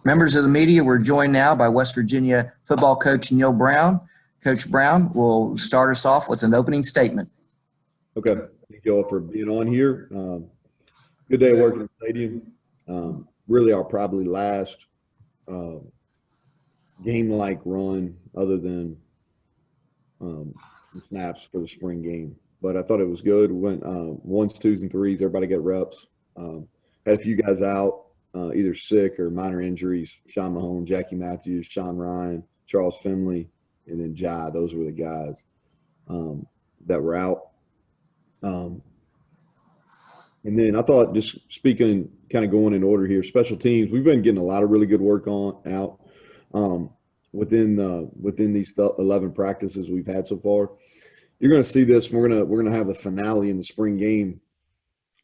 Members of the media, we're joined now by West Virginia football coach Neal Brown. Coach Brown will start us off with an opening statement. Okay. Thank you all for being on here. Good day working in the stadium. Really our probably last game-like run other than snaps for the spring game. But I thought it was good. We went ones, twos, and threes. Everybody got reps. Had a few guys out, either sick or minor injuries. Sean Mahone, Jackie Matthews, Sean Ryan, Charles Finley, and then Jai. Those were the guys that were out. And then I thought, just speaking, kind of going in order here, special teams, we've been getting a lot of really good work out within these 11 practices we've had so far. You're going to see this. We're gonna have the finale in the spring game,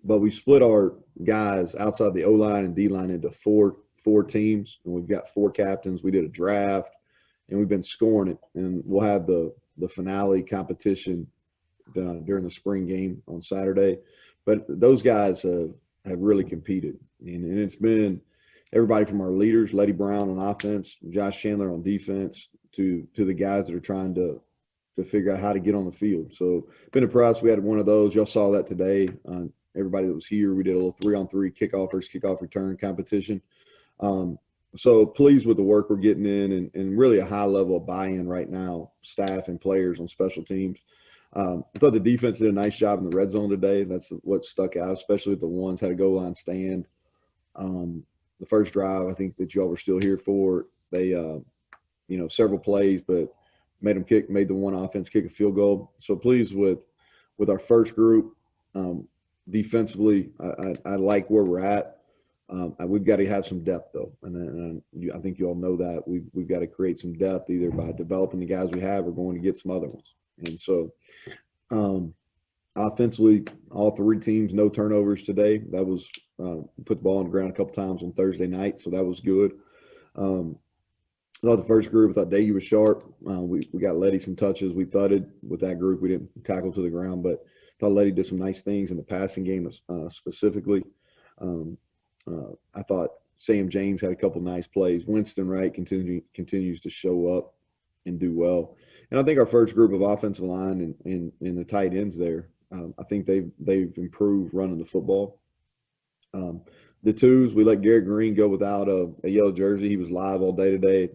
but we split our guys outside the O-line and D-line into four teams, and we've got 4 captains. We did a draft, and we've been scoring it, and we'll have the finale competition during the spring game on Saturday. But those guys have really competed, and it's been everybody from our leaders, Letty Brown on offense, Josh Chandler on defense, to the guys that are trying to figure out how to get on the field. So been impressed. We had one of those. Y'all saw that today. Everybody that was here, we did a little 3-on-3 kickoff return competition. So pleased with the work we're getting in, and really a high level of buy-in right now, staff and players on special teams. I thought the defense did a nice job in the red zone today. That's what stuck out, especially with the ones had a goal line stand. The first drive, I think that y'all were still here for. They, several plays, but made the one offense kick a field goal. So pleased with our first group. Defensively, I like where we're at. We've got to have some depth though, and I think you all know that we've got to create some depth either by developing the guys we have or going to get some other ones. And so, offensively, all 3 teams, no turnovers today. That was put the ball on the ground a couple times on Thursday night, so that was good. I thought the first group, I thought Dagy was sharp. We got Letty some touches. We thudded with that group. We didn't tackle to the ground, but I thought Letty did some nice things in the passing game specifically. I thought Sam James had a couple nice plays. Winston Wright continues to show up and do well. And I think our first group of offensive line and the tight ends there, I think they've improved running the football. The twos, we let Garrett Green go without a yellow jersey. He was live all day today.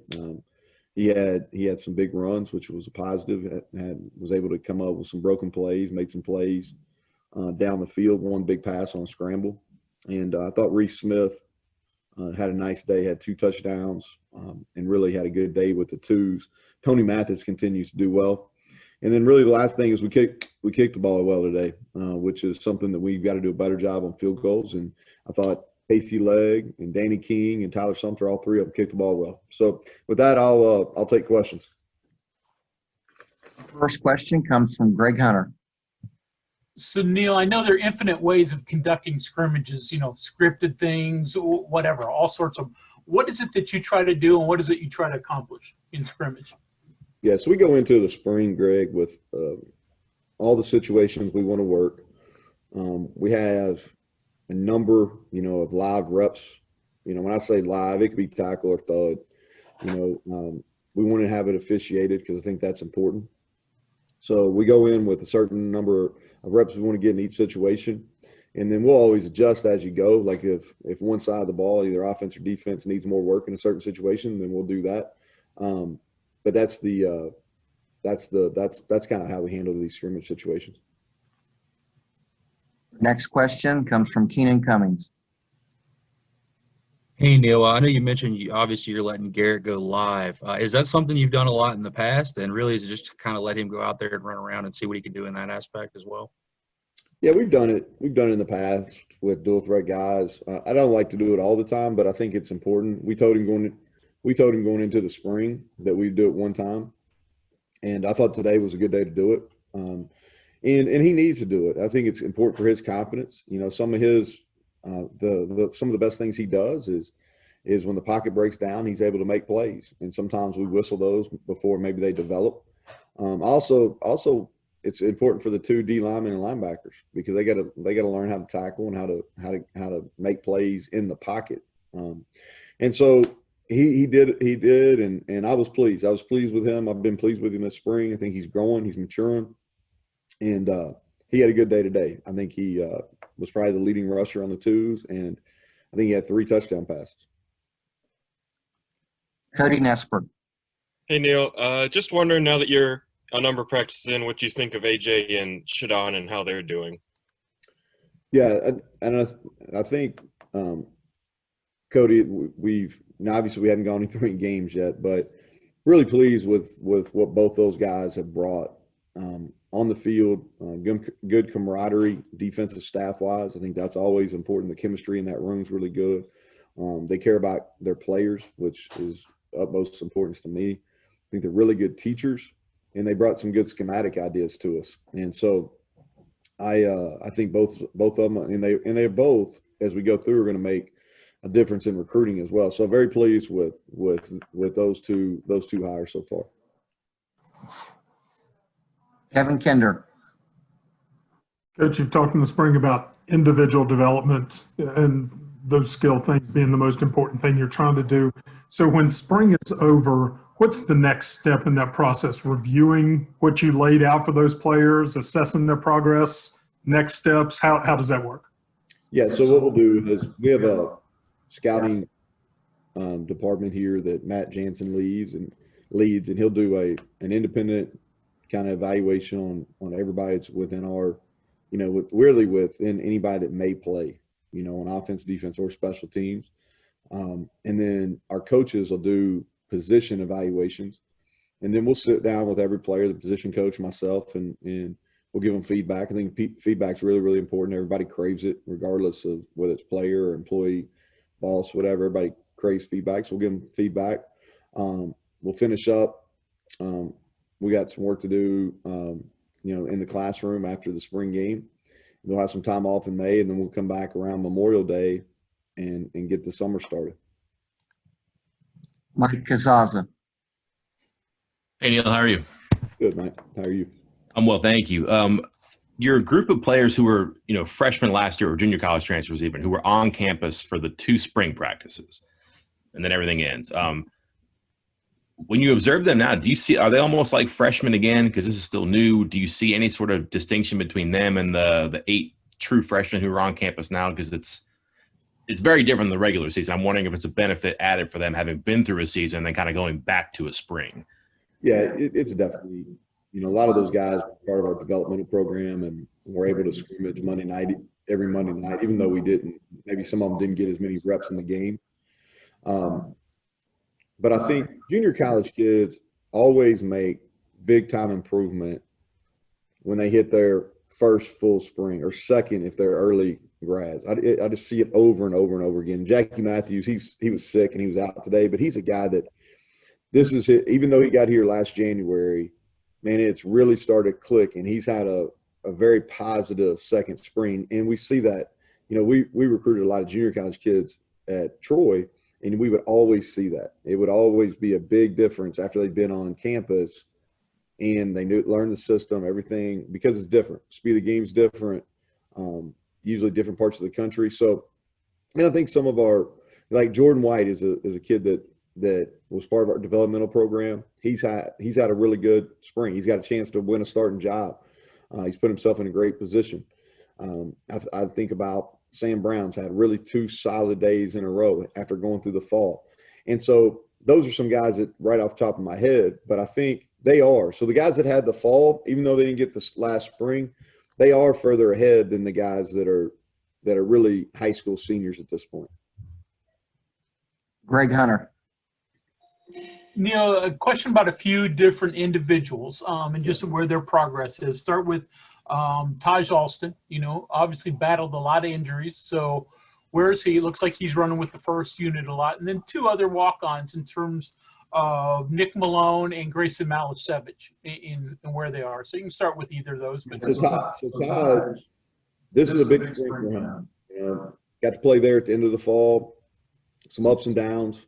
He had some big runs, which was a positive. Was able to come up with some broken plays, made some plays down the field. One big pass on a scramble, and I thought Reese Smith had a nice day. Had 2 touchdowns and really had a good day with the twos. Tony Mathis continues to do well. And then really the last thing is we kicked the ball well today, which is something that we've got to do a better job on field goals. And I thought Casey Legg and Danny King and Tyler Sumter, all 3 of them kicked the ball well. So with that, I'll take questions. First question comes from Greg Hunter. So, Neal, I know there are infinite ways of conducting scrimmages, scripted things, whatever, all sorts of – what is it that you try to do and what is it you try to accomplish in scrimmage? Yeah, so we go into the spring, Greg, with all the situations we want to work. We have a number, of live reps. When I say live, it could be tackle or thud. We want to have it officiated because I think that's important. So we go in with a certain number of reps we want to get in each situation, and then we'll always adjust as you go. Like if one side of the ball, either offense or defense, needs more work in a certain situation, then we'll do that. But that's kind of how we handle these scrimmage situations. Next question comes from Keenan Cummings. Hey, Neal, I know you mentioned obviously you're letting Garrett go live. Is that something you've done a lot in the past? And really, is it just to kind of let him go out there and run around and see what he can do in that aspect as well? Yeah, we've done it. We've done it in the past with dual threat guys. I don't like to do it all the time, but I think it's important. We told him going into the spring that we'd do it one time, and I thought today was a good day to do it. And he needs to do it. I think it's important for his confidence. Some of his some of the best things he does is when the pocket breaks down, he's able to make plays. And sometimes we whistle those before maybe they develop. Also, it's important for the 2 D linemen and linebackers because they got to learn how to tackle and how to make plays in the pocket. And so He did, and I was pleased. I was pleased with him. I've been pleased with him this spring. I think he's growing, he's maturing, and he had a good day today. I think he was probably the leading rusher on the twos, and I think he had 3 touchdown passes. Cody Nesper. Hey, Neal. Just wondering, now that you're a number of practices in, what you think of AJ and Shadon and how they're doing. Yeah, and I think Cody, obviously we haven't gone through any games yet, but really pleased with what both those guys have brought on the field. Good camaraderie, defensive staff wise. I think that's always important. The chemistry in that room is really good. They care about their players, which is utmost importance to me. I think they're really good teachers, and they brought some good schematic ideas to us. And so I think both of them, and they both, as we go through, are going to make a difference in recruiting as well. So very pleased with those two hires so far. Kevin Kinder. Coach, you've talked in the spring about individual development and those skill things being the most important thing you're trying to do. So when spring is over, what's the next step in that process? Reviewing what you laid out for those players, assessing their progress, next steps? How does that work? Yeah, so what we'll do is we have a scouting department here that Matt Jansen leads, and he'll do an independent kind of evaluation on everybody that's within our, within anybody that may play, on offense, defense, or special teams. And then our coaches will do position evaluations, and then we'll sit down with every player, the position coach, myself, and we'll give them feedback. I think feedback's really, really important. Everybody craves it, regardless of whether it's player or employee, boss, whatever. Everybody craves feedback, so we'll give them feedback. We'll finish up. We got some work to do, in the classroom after the spring game. We'll have some time off in May, and then we'll come back around Memorial Day and get the summer started. Mike Kazaza. Hey, Neal, how are you? Good, Mike. How are you? I'm well, thank you. You're a group of players who were, freshmen last year or junior college transfers even, who were on campus for the 2 spring practices, and then everything ends. When you observe them now, are they almost like freshmen again? Because this is still new. Do you see any sort of distinction between them and the 8 true freshmen who are on campus now? Because it's very different than the regular season. I'm wondering if it's a benefit added for them having been through a season and then kind of going back to a spring. Yeah, it's definitely, a lot of those guys were part of our developmental program, and we're able to scrimmage every Monday night, even though maybe some of them didn't get as many reps in the game. But I think junior college kids always make big time improvement when they hit their first full spring, or second if they're early grads. I just see it over and over and over again. Jackie Matthews, he was sick and he was out today, but he's a guy that this is it. Even though he got here last January, man, it's really started to click, and he's had a very positive second spring. And we see that, we recruited a lot of junior college kids at Troy, and we would always see that. It would always be a big difference after they'd been on campus and they learned the system, everything, because it's different. Speed of the game's different, usually different parts of the country. So, I think some of our, like Jordan White is a kid that was part of our developmental program. He's had a really good spring. He's got a chance to win a starting job. He's put himself in a great position. I think about Sam Brown's had really 2 solid days in a row after going through the fall. And so those are some guys that right off the top of my head, but I think they are. So the guys that had the fall, even though they didn't get this last spring, they are further ahead than the guys that are really high school seniors at this point. Greg Hunter. Neal, a question about a few different individuals and just where their progress is. Start with Taj Alston, obviously battled a lot of injuries. So where is he? It looks like he's running with the first unit a lot. And then 2 other walk-ons in terms of Nick Malone and Grayson Malisevich in where they are. So you can start with either of those. But So Taj, this is a big spring for him. Got to play there at the end of the fall, some ups and downs.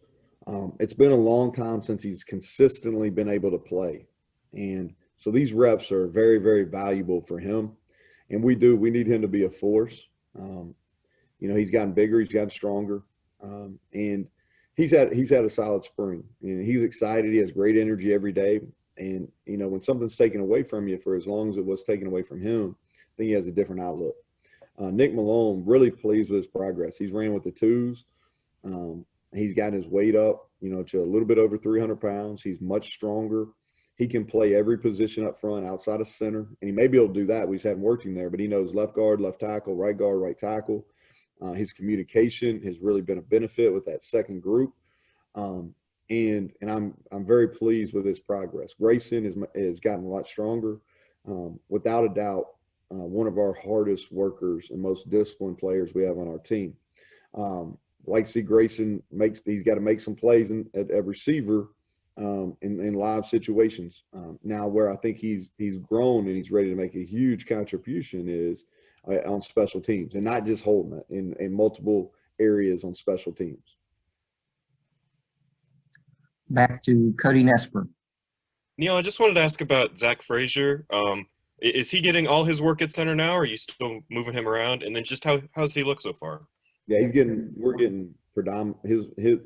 It's been a long time since he's consistently been able to play. And so these reps are very, very valuable for him. And we need him to be a force. He's gotten bigger, he's gotten stronger. And he's had a solid spring. He's excited. He has great energy every day. And, when something's taken away from you for as long as it was taken away from him, I think he has a different outlook. Nick Malone, really pleased with his progress. He's ran with the twos. He's gotten his weight up, to a little bit over 300 pounds. He's much stronger. He can play every position up front outside of center, and he may be able to do that. We just haven't worked him there, but he knows left guard, left tackle, right tackle. His communication has really been a benefit with that second group. And I'm very pleased with his progress. Grayson has gotten a lot stronger. Without a doubt, one of our hardest workers and most disciplined players we have on our team. Like to see Grayson he's got to make some plays at receiver in live situations. Now where I think he's grown and he's ready to make a huge contribution is on special teams, and not just holding it in multiple areas on special teams. Back to Cody Nesper. Neal, I just wanted to ask about Zach Frazier. Is he getting all his work at center now, or are you still moving him around? And then just how's he look so far? Yeah, we're getting predominant his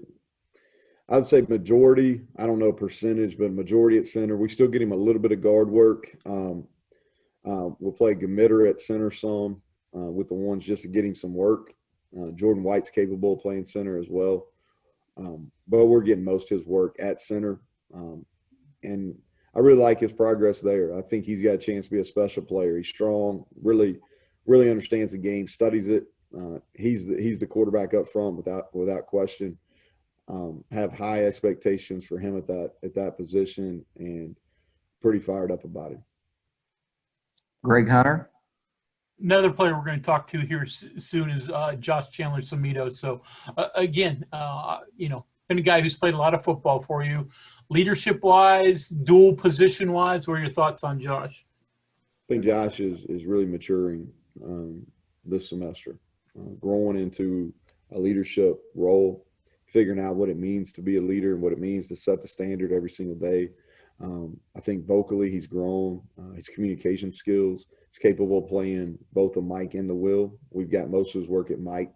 I would say majority, I don't know percentage, but majority at center. We still get him a little bit of guard work. We'll play Gamitter at center some with the ones just to get him some work. Jordan White's capable of playing center as well. But we're getting most of his work at center. And I really like his progress there. I think he's got a chance to be a special player. He's strong, really understands the game, studies it. He's the quarterback up front without question. Have high expectations for him at that position, and pretty fired up about it. Greg Hunter. Another player we're going to talk to here soon is Josh Chandler-Samito. So again, been a guy who's played a lot of football for you. Leadership-wise, dual position-wise, what are your thoughts on Josh? I think Josh is really maturing this semester, growing into a leadership role, figuring out what it means to be a leader and what it means to set the standard every single day. I think vocally he's grown. His communication skills. He's capable of playing both the Mike and the Will. We've got most of his work at Mike.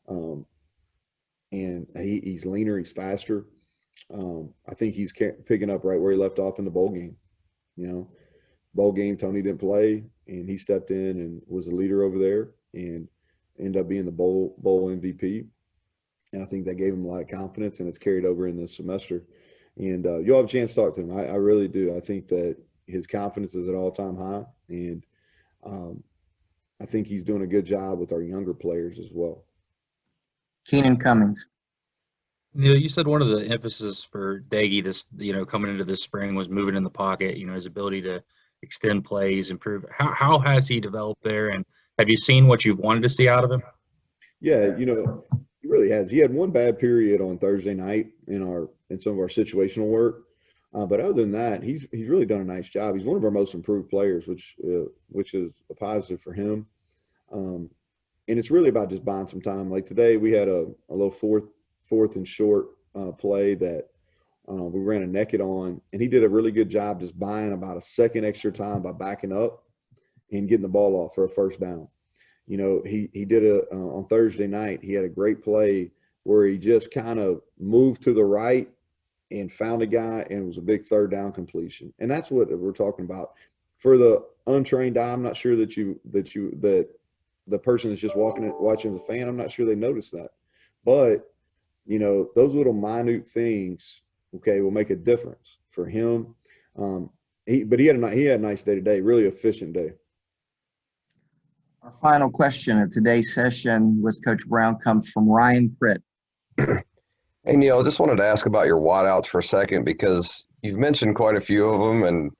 And he's leaner. He's faster. I think he's picking up right where he left off in the bowl game. Bowl game, Tony didn't play, and he stepped in and was a leader over there and ended up being the bowl MVP. And I think that gave him a lot of confidence, and it's carried over in this semester. And you'll have a chance to talk to him. I really do. I think that his confidence is at all-time high, and I think he's doing a good job with our younger players as well. Keenan Cummings. Neal, you said one of the emphasis for Daggy coming into this spring was moving in the pocket, his ability to extend plays, improve. How has he developed there, and have you seen what you've wanted to see out of him? Yeah, he really has. He had one bad period on Thursday night in some of our situational work, but other than that, he's really done a nice job. He's one of our most improved players, which is a positive for him. And it's really about just buying some time. Like today, we had a little fourth and short play that we ran a naked on, and he did a really good job just buying about a second extra time by backing up and getting the ball off for a first down. He did it on Thursday night. He had a great play where he just kind of moved to the right and found a guy, and it was a big third down completion. And that's what we're talking about. For the untrained eye, I'm not sure that the person that's just watching as a fan, I'm not sure they noticed that. But those little minute things, will make a difference for him. But he had a nice day today, really efficient day. Our final question of today's session with Coach Brown comes from Ryan Pritt. Hey, Neal, I just wanted to ask about your wideouts for a second, because you've mentioned quite a few of them, and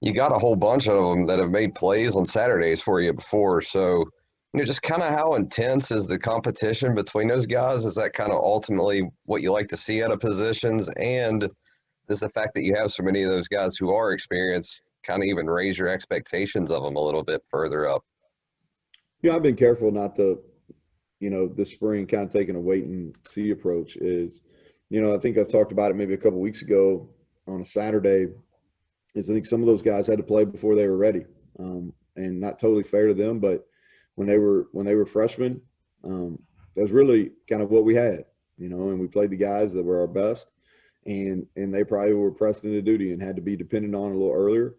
you got a whole bunch of them that have made plays on Saturdays for you before. So, just kind of how intense is the competition between those guys? Is that kind of ultimately what you like to see out of positions? And does the fact that you have so many of those guys who are experienced kind of even raise your expectations of them a little bit further up? I've been careful not to, this spring kind of taking a wait and see approach is, I think I've talked about it maybe a couple of weeks ago on a Saturday, is I think some of those guys had to play before they were ready, and not totally fair to them. But when they were freshmen, that was really kind of what we had. and we played the guys that were our best, and they probably were pressed into duty and had to be dependent on a little earlier.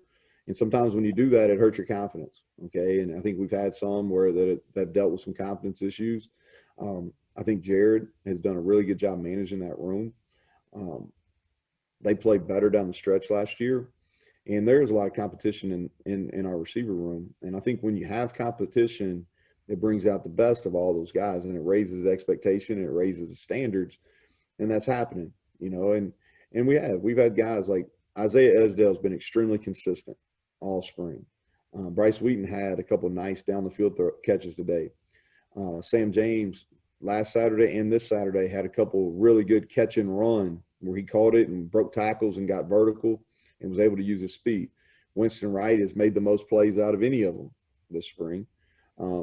And sometimes when you do that, it hurts your confidence. Okay. And I think we've had some where that have dealt with some confidence issues. I think Jared has done a really good job managing that room. They played better down the stretch last year, and there is a lot of competition in our receiver room. And I think when you have competition, it brings out the best of all those guys, and it raises the expectation, and it raises the standards, and that's happening, and we've had guys like Isaiah Esdale's been extremely consistent all spring. Bryce Wheaton had a couple of nice down the field catches today. Sam James last Saturday and this Saturday had a couple really good catch and run where he caught it and broke tackles and got vertical and was able to use his speed. Winston Wright has made the most plays out of any of them this spring.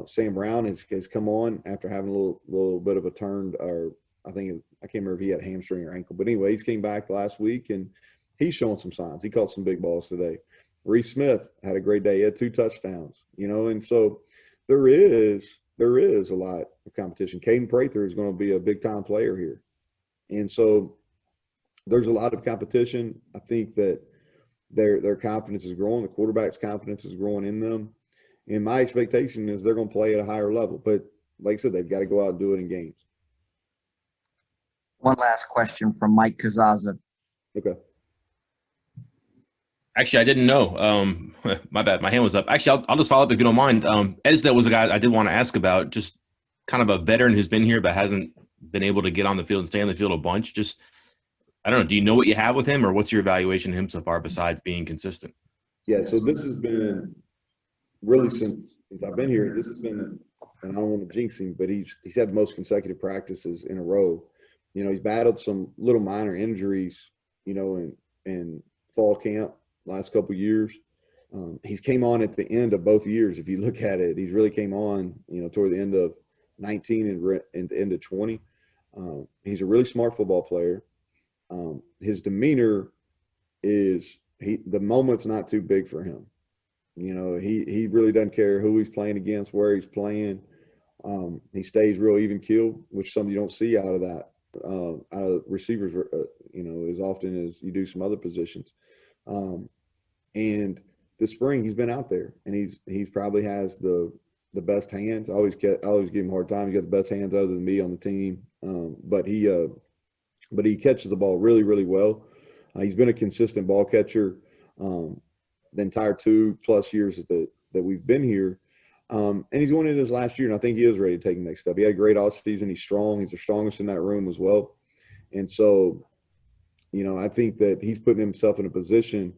Sam Brown has come on after having a little bit of a turn, or I can't remember if he had hamstring or ankle, but anyway, he's came back last week and he's showing some signs. He caught some big balls today. Reese Smith had a great day. He had 2 touchdowns, and so there is a lot of competition. Caden Prather is going to be a big time player here. And so there's a lot of competition. I think that their confidence is growing. The quarterback's confidence is growing in them. And my expectation is they're going to play at a higher level. But like I said, they've got to go out and do it in games. One last question from Mike Kazaza. Okay. Actually, I didn't know. My bad. My hand was up. Actually, I'll just follow up if you don't mind. Esdale was a guy I did want to ask about, just kind of a veteran who's been here but hasn't been able to get on the field and stay on the field a bunch. Just, I don't know, do you know what you have with him, or what's your evaluation of him so far besides being consistent? Yeah, so this has been really since I've been here, this has been, and I don't want to jinx him, but he's had the most consecutive practices in a row. He's battled some little minor injuries, in fall camp last couple of years. He's came on at the end of both years. If you look at it, he's really came on, toward the end of 19 and the end of 20. He's a really smart football player. His demeanor is the moment's not too big for him. He really doesn't care who he's playing against, where he's playing. He stays real even keeled, which some you don't see out of that, out of receivers, as often as you do some other positions. And this spring he's been out there, and he's probably has the best hands. I always give him a hard time. He's got the best hands other than me on the team. But he catches the ball really, really well. He's been a consistent ball catcher the entire 2+ years that we've been here. And he's going into his last year, and I think he is ready to take the next step. He had a great offseason. He's strong. He's the strongest in that room as well. And so, I think that he's putting himself in a position,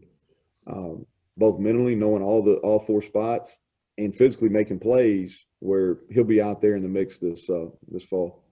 both mentally knowing all 4 spots and physically making plays where he'll be out there in the mix this fall.